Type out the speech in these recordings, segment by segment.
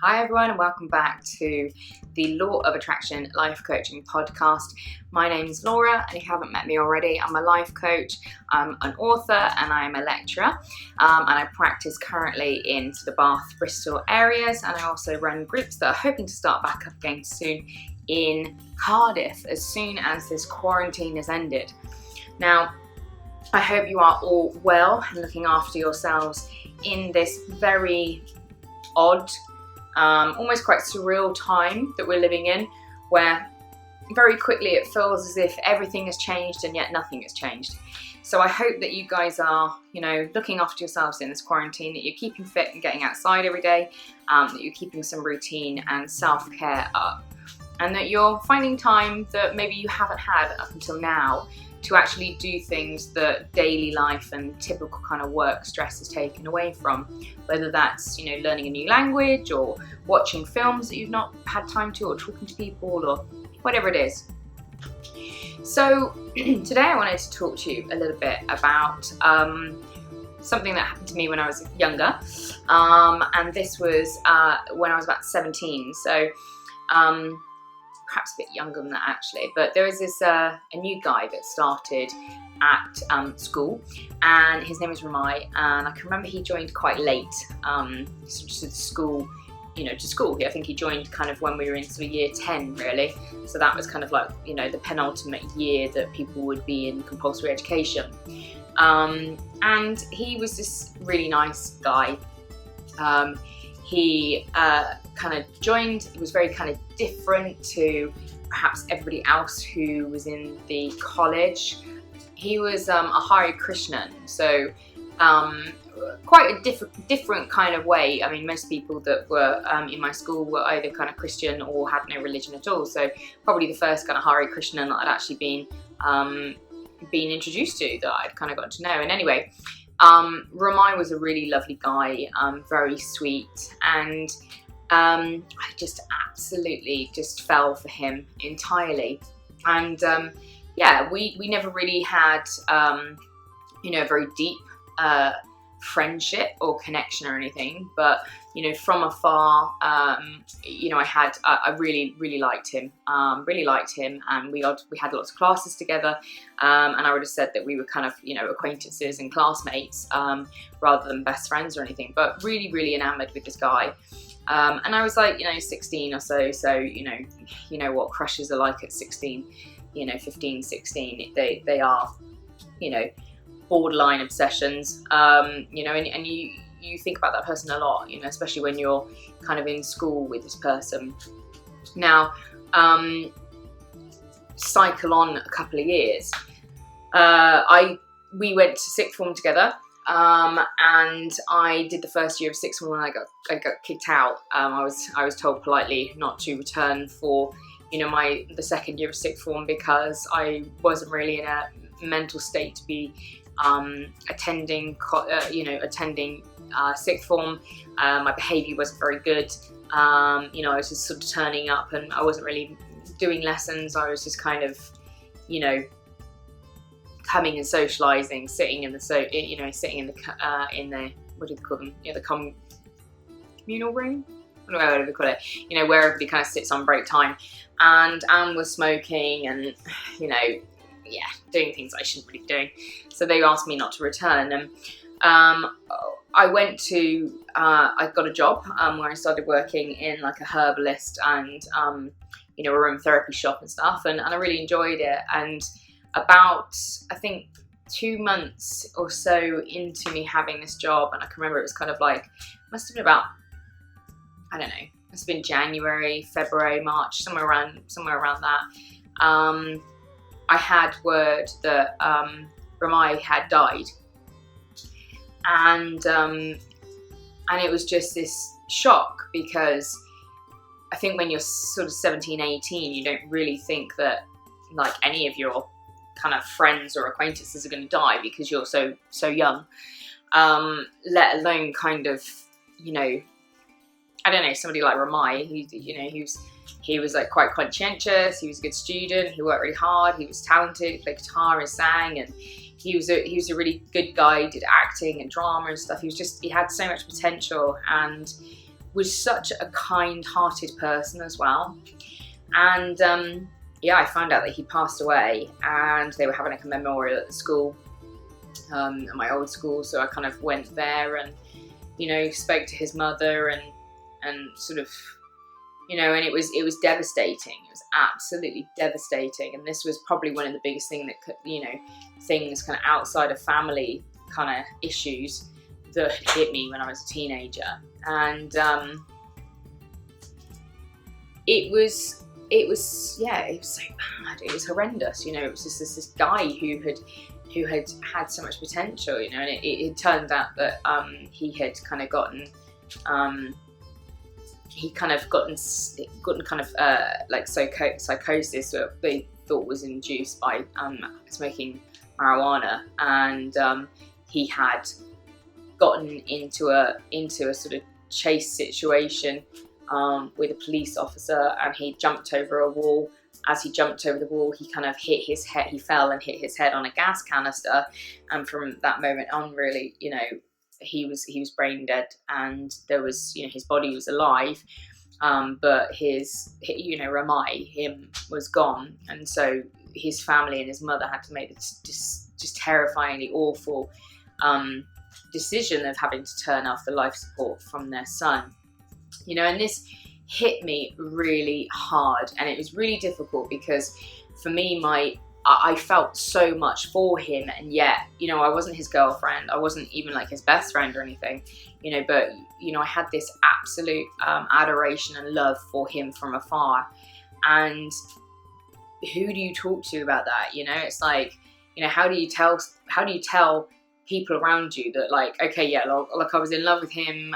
Hi everyone and welcome back to the Law of Attraction Life Coaching Podcast. My name is Laura, and if you haven't met me already, I'm a life coach, I'm an author and I'm a lecturer, and I practice currently in the Bath, Bristol areas, and I also run groups that are hoping to start back up again soon in Cardiff as soon as this quarantine has ended. Now, I hope you are all well and looking after yourselves in this very odd, almost quite surreal time that we're living in, where very quickly it feels as if everything has changed and yet nothing has changed. So I hope that you guys are, looking after yourselves in this quarantine, that you're keeping fit and getting outside every day, that you're keeping some routine and self-care up, and that you're finding time that maybe you haven't had up until now to actually do things that daily life and typical kind of work stress is taken away from, whether that's, learning a new language or watching films that you've not had time to, or talking to people, or whatever it is. So today I wanted to talk to you a little bit about something that happened to me when I was younger, and this was when I was about 17. So perhaps a bit younger than that actually, but there was this a new guy that started at school, and his name was Ramai, and I can remember he joined quite late to school. I think he joined kind of when we were in sort of year 10 really, so that was kind of like the penultimate year that people would be in compulsory education, and he was this really nice guy. He kind of joined, he was very kind of different to perhaps everybody else who was in the college. He was a Hare Krishnan, so quite a different kind of way. I mean, most people that were in my school were either kind of Christian or had no religion at all, so probably the first kind of Hare Krishnan that I'd actually been introduced to, that I'd kind of got to know. And anyway, Ramai was a really lovely guy, very sweet, and I just absolutely just fell for him entirely. And we never really had a very deep friendship or connection or anything, but from afar, I really liked him, and we had lots of classes together, and I would have said that we were kind of acquaintances and classmates, rather than best friends or anything, but really enamored with this guy. And I was like 16 or so you know what crushes are like at 16, 15, 16, they are borderline obsessions, and you think about that person a lot, especially when you're kind of in school with this person. Now, cycle on a couple of years, we went to sixth form together, and I did the first year of sixth form and I got kicked out. I was told politely not to return for the second year of sixth form, because I wasn't really in a mental state to be attending sixth form. My behaviour wasn't very good. I was just sort of turning up, and I wasn't really doing lessons. I was just kind of, coming and socialising, sitting in the what do they call them? The communal room, whatever they call it. Where everybody kind of sits on break time. And Anne was smoking, and doing things I shouldn't really be doing. So they asked me not to return, and I went to, I got a job where I started working in like a herbalist and a aromatherapy shop and stuff, and I really enjoyed it. And about, I think, 2 months or so into me having this job, and I can remember it was kind of like, must have been about, I don't know, must have been January, February, March, somewhere around that. I had word that Ramai had died, and it was just this shock, because I think when you're sort of 17, 18, you don't really think that like any of your kind of friends or acquaintances are going to die, because you're so young, let alone kind of I don't know, somebody like Ramai, he was like quite conscientious, he was a good student, he worked really hard, he was talented, he played guitar and sang, and he was a really good guy, did acting and drama and stuff. He had so much potential, and was such a kind-hearted person as well. And yeah, I found out that he passed away, and they were having like a memorial at the school, at my old school. So I kind of went there and, you know, spoke to his mother and sort of, you know, and it was devastating. It was absolutely devastating. And this was probably one of the biggest things that could, you know, things kind of outside of family kind of issues that hit me when I was a teenager. And it was so bad. It was horrendous. You know, it was just this guy who had so much potential, you know, and it turned out that he had kind of gotten like psychosis that they thought was induced by smoking marijuana, and he had gotten into a sort of chase situation with a police officer, and he jumped over a wall. As he jumped over the wall, he kind of hit his head. He fell and hit his head on a gas canister, and from that moment on, really, you know, he was brain dead, and there was, you know, his body was alive, but you know, Ramai, him, was gone, and so his family and his mother had to make this just terrifyingly awful decision of having to turn off the life support from their son, you know, and this hit me really hard, and it was really difficult because for me, I felt so much for him, and yet, you know, I wasn't his girlfriend, I wasn't even like his best friend or anything, you know, but, you know, I had this absolute adoration and love for him from afar. And who do you talk to about that? You know, it's like, you know, how do you tell people around you that, like, okay, yeah, like I was in love with him,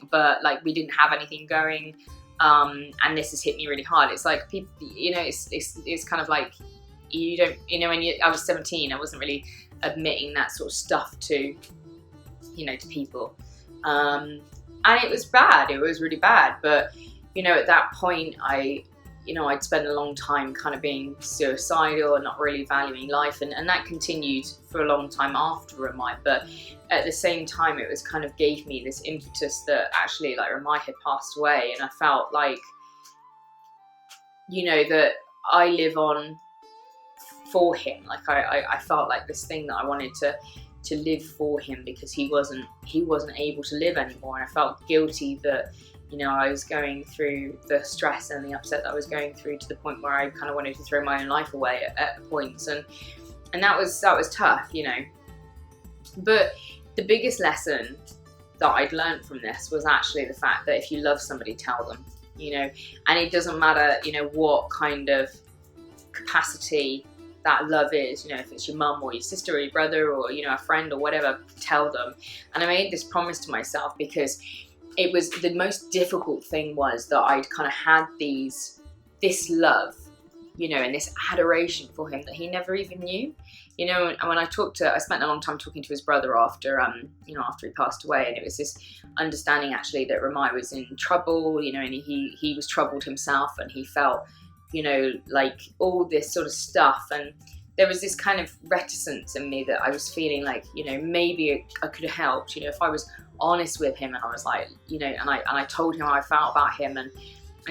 but like we didn't have anything going, and this has hit me really hard. It's like people, you know, it's kind of like, you don't, you know, I was 17, I wasn't really admitting that sort of stuff to, you know, to people, and it was bad. It was really bad. But, you know, at that point, I'd spent a long time kind of being suicidal and not really valuing life, and that continued for a long time after Ramai. But at the same time, it was kind of gave me this impetus that actually, like, Ramai had passed away, and I felt like, you know, that I live on for him. Like I felt like this thing that I wanted to live for him, because he wasn't able to live anymore, and I felt guilty that, you know, I was going through the stress and the upset that I was going through, to the point where I kind of wanted to throw my own life away at points, and that was tough, you know. But the biggest lesson that I'd learned from this was actually the fact that if you love somebody, tell them, you know, and it doesn't matter, you know, what kind of capacity that love is, you know, if it's your mum or your sister or your brother or, you know, a friend or whatever, tell them. And I made this promise to myself, because it was the most difficult thing, was that I'd kind of had this love, you know, and this adoration for him that he never even knew, you know. And when I spent a long time talking to his brother after he passed away, and it was this understanding actually that Ramai was in trouble, you know, and he was troubled himself, and he felt, you know, like all this sort of stuff, and there was this kind of reticence in me that I was feeling like, you know, maybe I could have helped, you know, if I was honest with him, and I was like, you know, and I told him how I felt about him and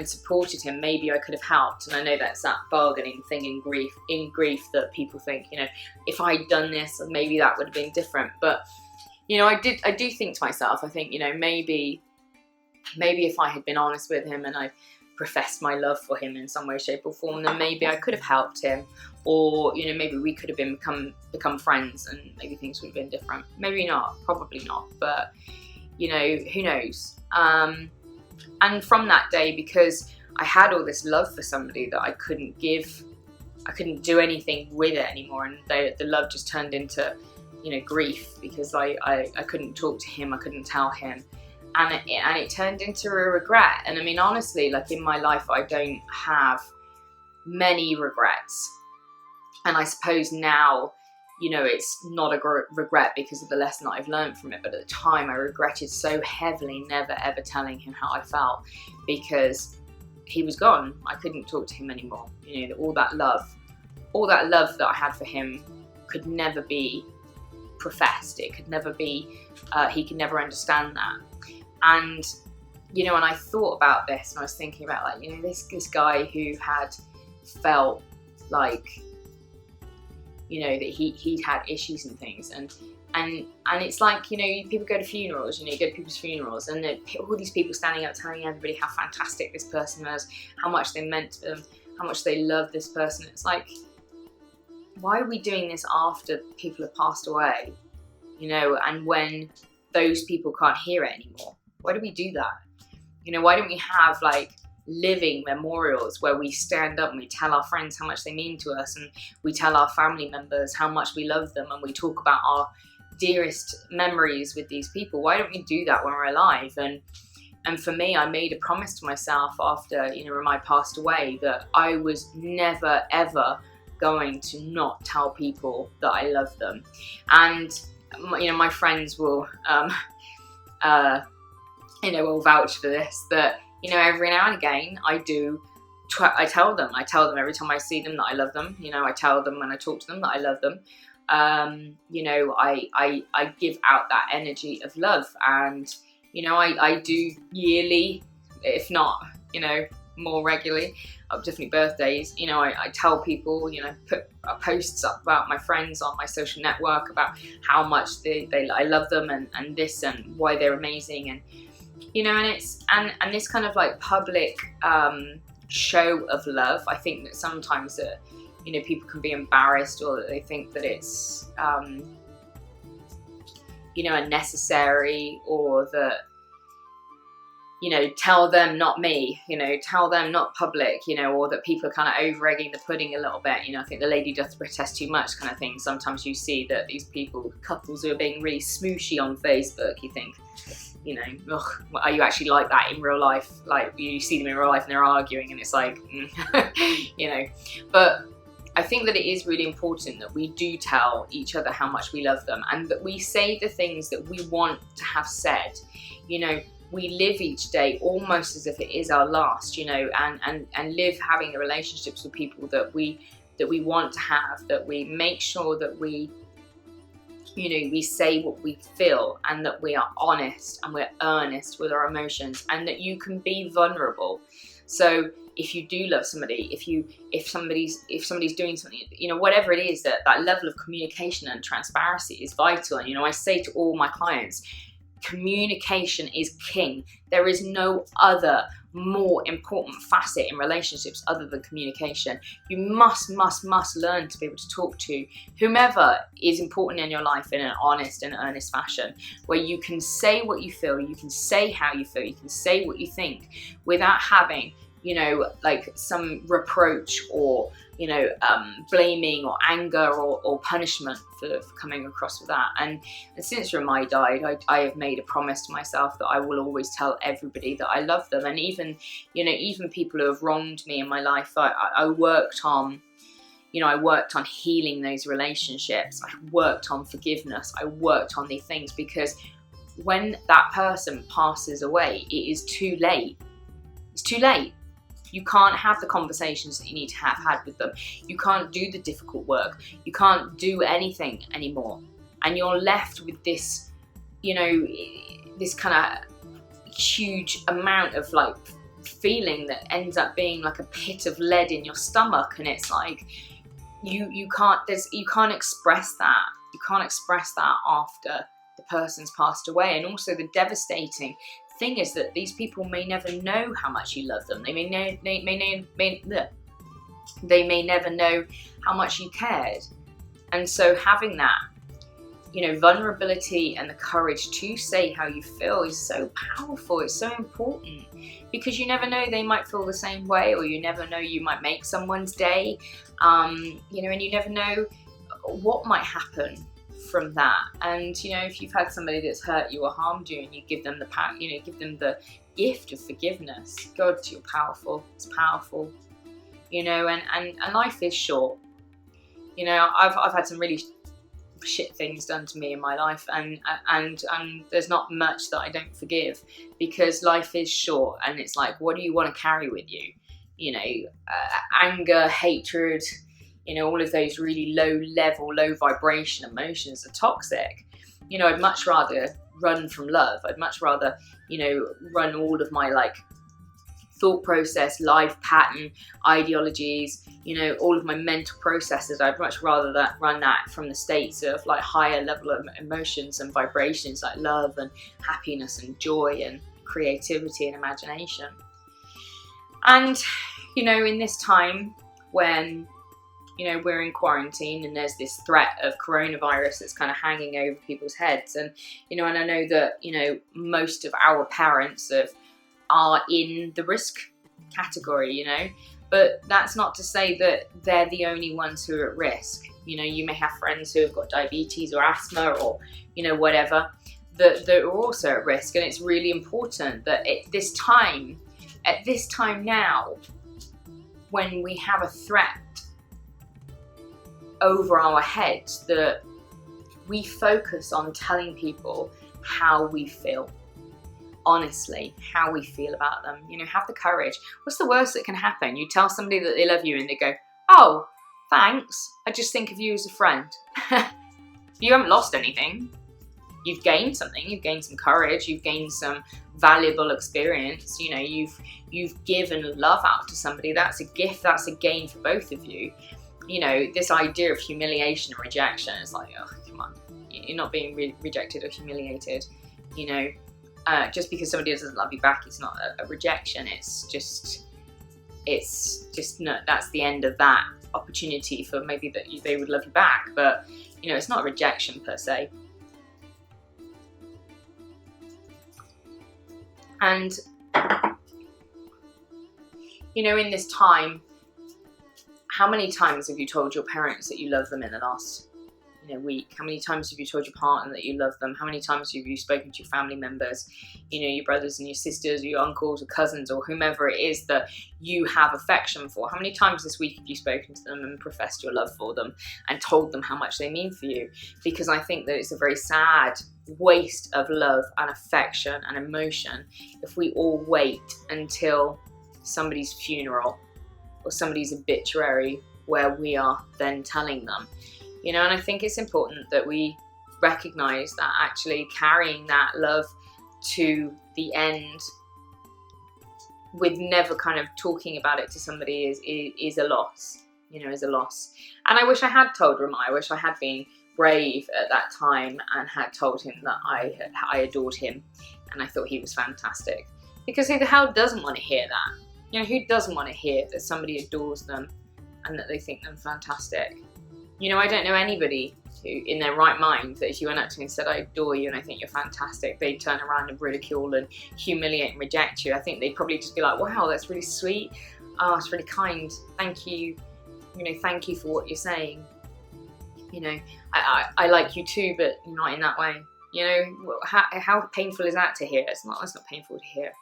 supported him, maybe I could have helped. And I know that's that bargaining thing in grief that people think, you know, if I'd done this, maybe that would have been different. But, you know, I do think to myself, I think, you know, maybe if I had been honest with him and I professed my love for him in some way, shape or form, then maybe I could have helped him, or, you know, maybe we could have become friends, and maybe things would have been different. Maybe not, probably not, but, you know, who knows. And from that day, because I had all this love for somebody that I couldn't do anything with it anymore, and the love just turned into, you know, grief, because I couldn't talk to him, I couldn't tell him. And it turned into a regret. And I mean, honestly, like in my life, I don't have many regrets. And I suppose now, you know, it's not a regret because of the lesson that I've learned from it. But at the time, I regretted so heavily never ever telling him how I felt, because he was gone. I couldn't talk to him anymore. You know, all that love that I had for him could never be professed. It could never be, he could never understand that. And you know, and I thought about this, and I was thinking about, like, you know, this guy who had felt like, you know, that he'd had issues and things, and it's like, you know, people go to funerals, you know, you go to people's funerals, and all these people standing up telling everybody how fantastic this person was, how much they meant to them, how much they love this person. It's like, why are we doing this after people have passed away, you know, and when those people can't hear it anymore? Why do we do that? You know, why don't we have like living memorials where we stand up and we tell our friends how much they mean to us, and we tell our family members how much we love them, and we talk about our dearest memories with these people? Why don't we do that when we're alive? And for me, I made a promise to myself after, you know, Ramai passed away, that I was never ever going to not tell people that I love them. And you know, my friends will you know, will vouch for this, that, you know, every now and again I tell them every time I see them that I love them. You know, I tell them when I talk to them that I love them. You know, I give out that energy of love, and, you know, I do yearly, if not, you know, more regularly, definitely birthdays, you know, I tell people, you know, put posts up about my friends on my social network about how much I love them, and this, and why they're amazing, and, you know, and it's, and this kind of like public show of love, I think that sometimes that, you know, people can be embarrassed, or that they think that it's, you know, unnecessary, or that, you know, tell them not me, you know, tell them not public, you know, or that people are kind of over egging the pudding a little bit. You know, I think the lady doth protest too much kind of thing. Sometimes you see that these couples who are being really smooshy on Facebook, you think, you know, ugh, are you actually like that in real life? Like, you see them in real life and they're arguing, and it's like, you know. But I think that it is really important that we do tell each other how much we love them, and that we say the things that we want to have said. You know, we live each day almost as if it is our last, you know, and live having the relationships with people that we want to have, that we make sure that we, you know, we say what we feel, and that we are honest and we're earnest with our emotions, and that you can be vulnerable. So if you do love somebody, if somebody's doing something, you know, whatever it is, that level of communication and transparency is vital. And, you know, I say to all my clients, communication is king. There is no other more important facet in relationships other than communication. You must learn to be able to talk to whomever is important in your life in an honest and earnest fashion, where you can say what you feel, you can say how you feel, you can say what you think, without having, you know, like some reproach, or, you know, blaming or anger or punishment for coming across with that. And since Ramai died, I have made a promise to myself that I will always tell everybody that I love them. And even, you know, even people who have wronged me in my life, I worked on, you know, I worked on healing those relationships. I worked on forgiveness. I worked on these things, because when that person passes away, it is too late. It's too late. You can't have the conversations that you need to have had with them. You can't do the difficult work. You can't do anything anymore. And you're left with this, you know, this kind of huge amount of like feeling that ends up being like a pit of lead in your stomach. And it's like, you can't express that. You can't express that after the person's passed away. And also the devastating thing is that these people may never know how much you love them. They may never know how much you cared. And so having that, you know, vulnerability and the courage to say how you feel is so powerful. It's so important, because you never know, they might feel the same way, or you never know, you might make someone's day, you know, and you never know what might happen from that. And, you know, if you've had somebody that's hurt you or harmed you, and you give them the power, you know, give them the gift of forgiveness, God, you're powerful. It's powerful, you know. And life is short. You know, I've had some really shit things done to me in my life, and there's not much that I don't forgive, because life is short. And it's like, what do you want to carry with you? You know, anger, hatred, you know, all of those really low level, low vibration emotions are toxic. You know, I'd much rather run from love. I'd much rather run all of my like thought process, life pattern, ideologies, all of my mental processes. I'd much rather run that from the states of like higher level of emotions and vibrations like love and happiness and joy and creativity and imagination. And in this time when we're in quarantine and there's this threat of coronavirus that's kind of hanging over people's heads, and and I know that most of our parents are in the risk category, but that's not to say that they're the only ones who are at risk. You may have friends who have got diabetes or asthma or whatever that are also at risk, and it's really important that at this time now, when we have a threat over our heads, that we focus on telling people how we feel. Honestly, how we feel about them. Have the courage. What's the worst that can happen? You tell somebody that they love you and they go, "Oh, thanks. I just think of you as a friend." You haven't lost anything. You've gained something. You've gained some courage. You've gained some valuable experience. You've given love out to somebody. That's a gift. That's a gain for both of you. This idea of humiliation and rejection is like, oh, come on. You're not being rejected or humiliated. Just because somebody doesn't love you back, it's not a rejection. It's just no, that's the end of that opportunity for maybe that they would love you back. But it's not a rejection per se. And in this time, how many times have you told your parents that you love them in the last week? How many times have you told your partner that you love them? How many times have you spoken to your family members, your brothers and your sisters, or your uncles or cousins, or whomever it is that you have affection for? How many times this week have you spoken to them and professed your love for them and told them how much they mean for you? Because I think that it's a very sad waste of love and affection and emotion if we all wait until somebody's funeral or somebody's obituary where we are then telling them. And I think it's important that we recognize that actually carrying that love to the end with never kind of talking about it to somebody is a loss, is a loss. And I wish I had told Ramai. I wish I had been brave at that time and had told him that I adored him and I thought he was fantastic. Because who the hell doesn't want to hear that? Who doesn't want to hear that somebody adores them and that they think them fantastic? I don't know anybody who, in their right mind, that if you went up to me and said, "I adore you and I think you're fantastic," they'd turn around and ridicule and humiliate and reject you. I think they'd probably just be like, "Wow, that's really sweet. Oh, it's really kind. Thank you. Thank you for what you're saying. I like you too, but not in that way." How painful is that to hear? That's not painful to hear.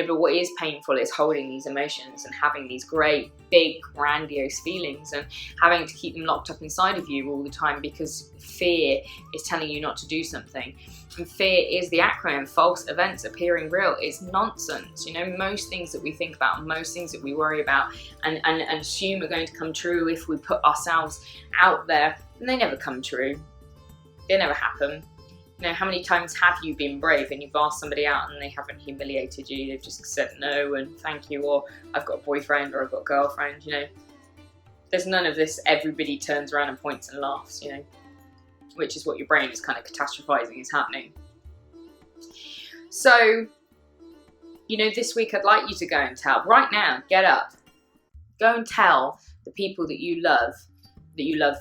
But what is painful is holding these emotions and having these great, big, grandiose feelings and having to keep them locked up inside of you all the time because fear is telling you not to do something. And fear is the acronym, false events appearing real. It's nonsense. Most things that we think about, most things that we worry about and assume are going to come true if we put ourselves out there, and they never come true. They never happen. How many times have you been brave and you've asked somebody out and they haven't humiliated you? They've just said no and thank you, or I've got a boyfriend or I've got a girlfriend. There's none of this everybody turns around and points and laughs, which is what your brain is kind of catastrophizing is happening. So, this week I'd like you to go and tell, right now, get up, go and tell the people that you love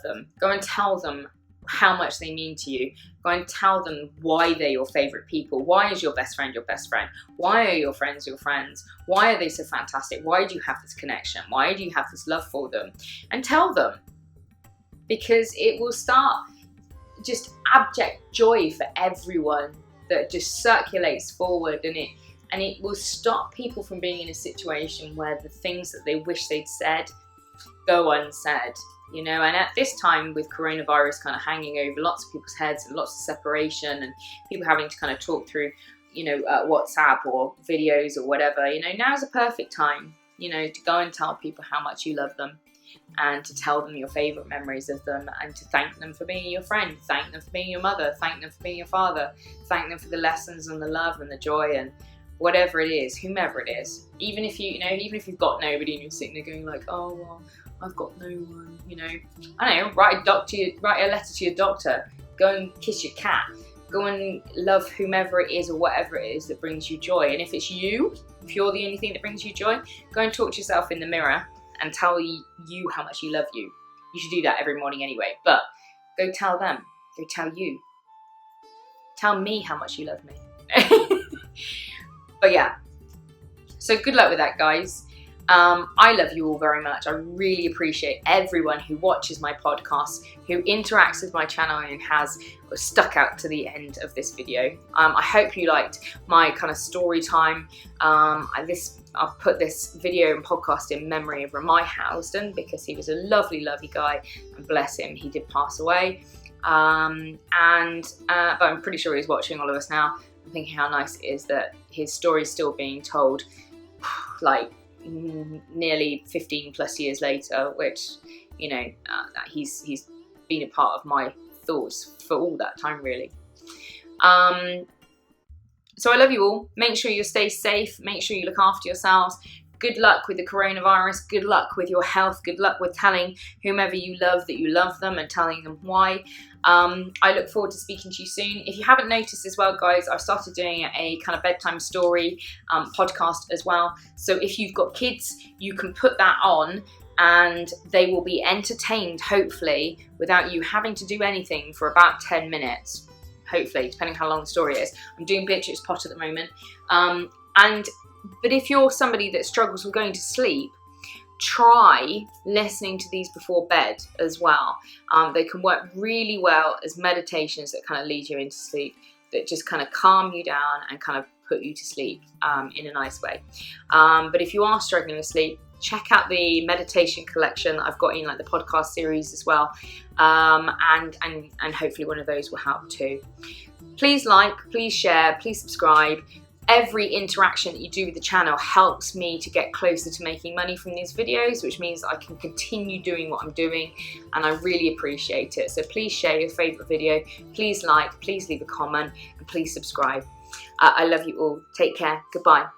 them. Go and tell them how much they mean to you. Go and tell them why they're your favorite people. Why is your best friend your best friend? Why are your friends your friends? Why are they so fantastic? Why do you have this connection? Why do you have this love for them? And tell them, because it will start just abject joy for everyone that just circulates forward, and it will stop people from being in a situation where the things that they wish they'd said go unsaid. And at this time with coronavirus kind of hanging over lots of people's heads and lots of separation and people having to kind of talk through, WhatsApp or videos or whatever, now's a perfect time, to go and tell people how much you love them. and to tell them your favourite memories of them, and to thank them for being your friend, thank them for being your mother, thank them for being your father, thank them for the lessons and the love and the joy and whatever it is, whomever it is. Even if even if you've got nobody and you're sitting there going like, oh well, I've got no one, I don't know, write a letter to your doctor, go and kiss your cat, go and love whomever it is or whatever it is that brings you joy. And if it's you, if you're the only thing that brings you joy, go and talk to yourself in the mirror and tell you how much you love you. You should do that every morning anyway, but go tell them, go tell you. Tell me how much you love me. But yeah, so good luck with that, guys. I love you all very much. I really appreciate everyone who watches my podcast, who interacts with my channel and has stuck out to the end of this video. I hope you liked my kind of story time. I've put this video and podcast in memory of Ramai Housden because he was a lovely, lovely guy, and bless him, he did pass away. But I'm pretty sure he's watching all of us now. I'm thinking how nice it is that his story is still being told, like nearly 15 plus years later, which that he's been a part of my thoughts for all that time, really. So I love you all. Make sure you stay safe, make sure you look after yourselves. Good luck with the coronavirus, good luck with your health, good luck with telling whomever you love that you love them and telling them why. I look forward to speaking to you soon. If you haven't noticed as well, guys, I've started doing a kind of bedtime story podcast as well. So if you've got kids, you can put that on and they will be entertained, hopefully, without you having to do anything for about 10 minutes. Hopefully, depending how long the story is. I'm doing Beatrix Potter at the moment. But if you're somebody that struggles with going to sleep, try listening to these before bed as well. They can work really well as meditations that kind of lead you into sleep, that just kind of calm you down and kind of put you to sleep in a nice way. But if you are struggling with sleep, check out the meditation collection that I've got in like the podcast series as well. And hopefully one of those will help too. Please like, please share, please subscribe. Every interaction that you do with the channel helps me to get closer to making money from these videos, which means I can continue doing what I'm doing, and I really appreciate it. So please share your favourite video, please like, please leave a comment, and please subscribe. I love you all. Take care. Goodbye.